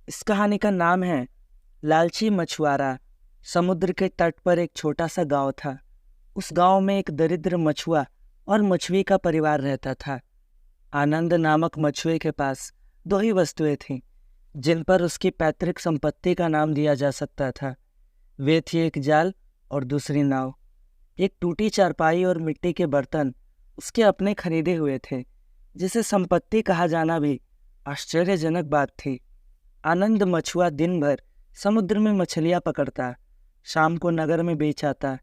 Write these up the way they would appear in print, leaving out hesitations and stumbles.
इस कहानी का नाम है लालची मछुआरा। समुद्र के तट पर एक छोटा सा गांव था। उस गांव में एक दरिद्र मछुआ और मछुए का परिवार रहता था। आनंद नामक मछुए के पास दो ही वस्तुएं थीं जिन पर उसकी पैतृक संपत्ति का नाम दिया जा सकता था। वे थी एक जाल और दूसरी नाव। एक टूटी चारपाई और मिट्टी के बर्तन उसके अपने खरीदे हुए थे, जिसे संपत्ति कहा जाना भी आश्चर्यजनक बात थी। आनंद मछुआ दिन भर समुद्र में मछलियां पकड़ता, शाम को नगर में बेच आता,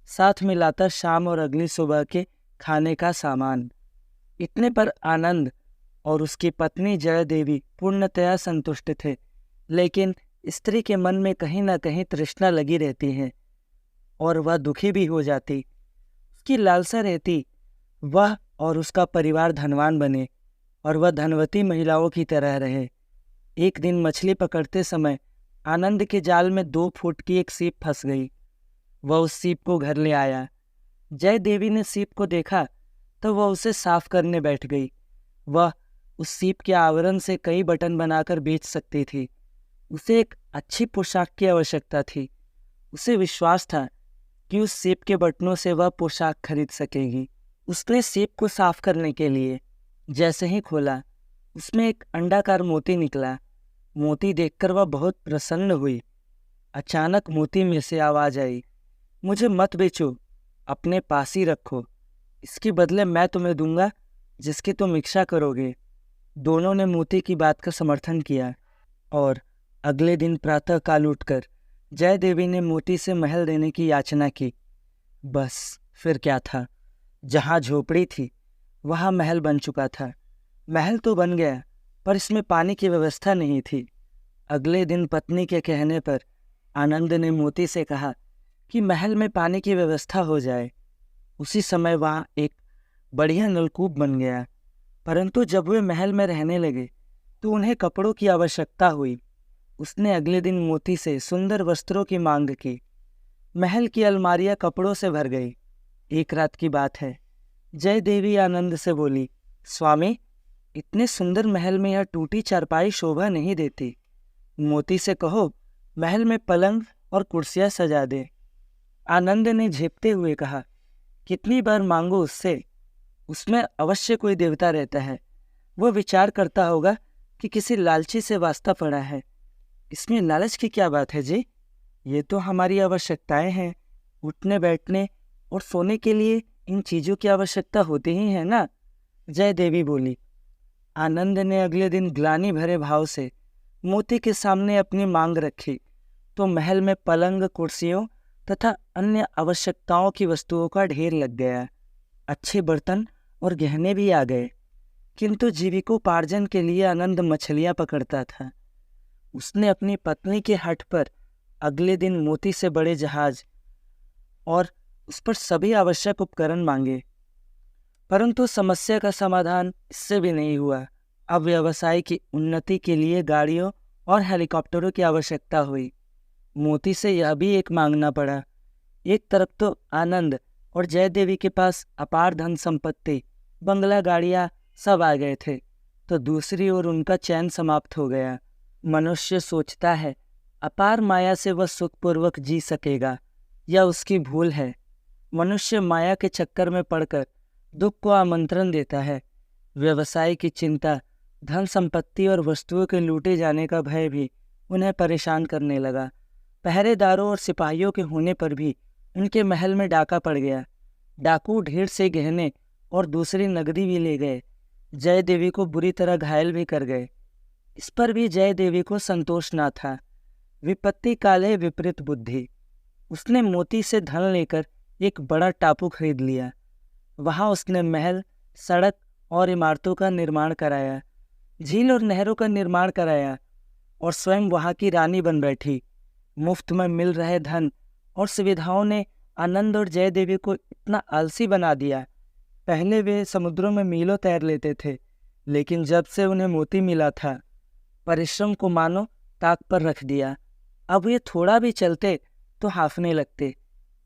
साथ में लाता शाम और अगली सुबह के खाने का सामान। इतने पर आनंद और उसकी पत्नी जय देवी पूर्णतया संतुष्ट थे, लेकिन स्त्री के मन में कहीं न कहीं तृष्णा लगी रहती है और वह दुखी भी हो जाती। उसकी लालसा रहती वह और उसका परिवार धनवान बने और वह धनवती महिलाओं की तरह रहे। एक दिन मछली पकड़ते समय आनंद के जाल में 2 फुट की एक सीप फंस गई। वह उस सीप को घर ले आया। जय देवी ने सीप को देखा तो वह उसे साफ करने बैठ गई। वह उस सीप के आवरण से कई बटन बनाकर बेच सकती थी। उसे एक अच्छी पोशाक की आवश्यकता थी। उसे विश्वास था कि उस सीप के बटनों से वह पोशाक खरीद सकेगी। उसने सीप को साफ करने के लिए जैसे ही खोला, उसमें एक अंडाकार मोती निकला। मोती देखकर वह बहुत प्रसन्न हुई। अचानक मोती में से आवाज आई, मुझे मत बेचो, अपने पास ही रखो। इसके बदले मैं तुम्हें दूंगा जिसकी तुम इच्छा करोगे। दोनों ने मोती की बात का समर्थन किया और अगले दिन प्रातः काल उठकर जय देवी ने मोती से महल देने की याचना की। बस फिर क्या था, जहाँ झोपड़ी थी वहाँ महल बन चुका था। महल तो बन गया, पर इसमें पानी की व्यवस्था नहीं थी। अगले दिन पत्नी के कहने पर आनंद ने मोती से कहा कि महल में पानी की व्यवस्था हो जाए। उसी समय वहाँ एक बढ़िया नलकूप बन गया। परंतु जब वे महल में रहने लगे तो उन्हें कपड़ों की आवश्यकता हुई। उसने अगले दिन मोती से सुंदर वस्त्रों की मांग की। महल की अलमारियां कपड़ों से भर गई। एक रात की बात है, जय देवी आनंद से बोली, स्वामी, इतने सुंदर महल में यह टूटी चारपाई शोभा नहीं देती। मोती से कहो महल में पलंग और कुर्सियां सजा दे। आनंद ने झेपते हुए कहा, कितनी बार मांगो उससे, उसमें अवश्य कोई देवता रहता है। वह विचार करता होगा कि किसी लालची से वास्ता पड़ा है। इसमें लालच की क्या बात है जी? ये तो हमारी आवश्यकताएं हैं। उठने बैठने और सोने के लिए इन चीजों की आवश्यकता होती ही है ना। जय देवी बोली। आनंद ने अगले दिन ग्लानि भरे भाव से मोती के सामने अपनी मांग रखी तो महल में पलंग, कुर्सियों तथा अन्य आवश्यकताओं की वस्तुओं का ढेर लग गया। अच्छे बर्तन और गहने भी आ गए। किंतु जीविकोपार्जन के लिए आनंद मछलियां पकड़ता था। उसने अपनी पत्नी के हठ पर अगले दिन मोती से बड़े जहाज और उस पर सभी आवश्यक उपकरण मांगे, परंतु समस्या का समाधान इससे भी नहीं हुआ। अब व्यवसाय की उन्नति के लिए गाड़ियों और हेलीकॉप्टरों की आवश्यकता हुई। मोती से यह भी एक मांगना पड़ा। एक तरफ तो आनंद और जय देवी के पास अपार धन संपत्ति, बंगला, गाड़ियां सब आ गए थे, तो दूसरी ओर उनका चैन समाप्त हो गया। मनुष्य सोचता है अपार माया से वह सुखपूर्वक जी सकेगा, यह उसकी भूल है। मनुष्य माया के चक्कर में पड़कर दुख को आमंत्रण देता है। व्यवसाय की चिंता, धन संपत्ति और वस्तुओं के लूटे जाने का भय भी उन्हें परेशान करने लगा। पहरेदारों और सिपाहियों के होने पर भी उनके महल में डाका पड़ गया। डाकू ढेर से गहने और दूसरी नगदी भी ले गए। जय देवी को बुरी तरह घायल भी कर गए। इस पर भी जय देवी को संतोष ना था। विपत्ति काले विपरीत बुद्धि। उसने मोती से धन लेकर एक बड़ा टापू खरीद लिया। वहां उसने महल, सड़क और इमारतों का निर्माण कराया, झील और नहरों का निर्माण कराया और स्वयं वहां की रानी बन बैठी। मुफ्त में मिल रहे धन और सुविधाओं ने आनंद और जय देवी को इतना आलसी बना दिया। पहले वे समुद्रों में मीलों तैर लेते थे, लेकिन जब से उन्हें मोती मिला था, परिश्रम को मानो ताक पर रख दिया। अब ये थोड़ा भी चलते तो हांफने लगते।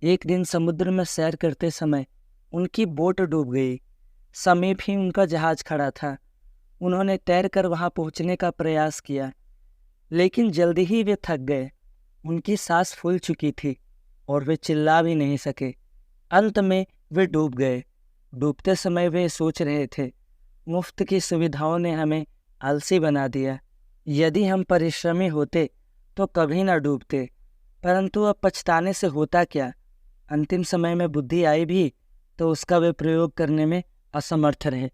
एक दिन समुद्र में सैर करते समय उनकी बोट डूब गई। समीप ही उनका जहाज खड़ा था। उन्होंने तैरकर वहां पहुंचने का प्रयास किया। लेकिन जल्दी ही वे थक गए। उनकी सांस फूल चुकी थी और वे चिल्ला भी नहीं सके। अंत में वे डूब गए। डूबते समय वे सोच रहे थे, मुफ्त की सुविधाओं ने हमें आलसी बना दिया। यदि हम परिश्रमी होते तो कभी ना डूबते। परंतु अब पछताने से होता क्या? अंतिम समय में बुद्धि आई भी तो उसका वे प्रयोग करने में असमर्थ रहे।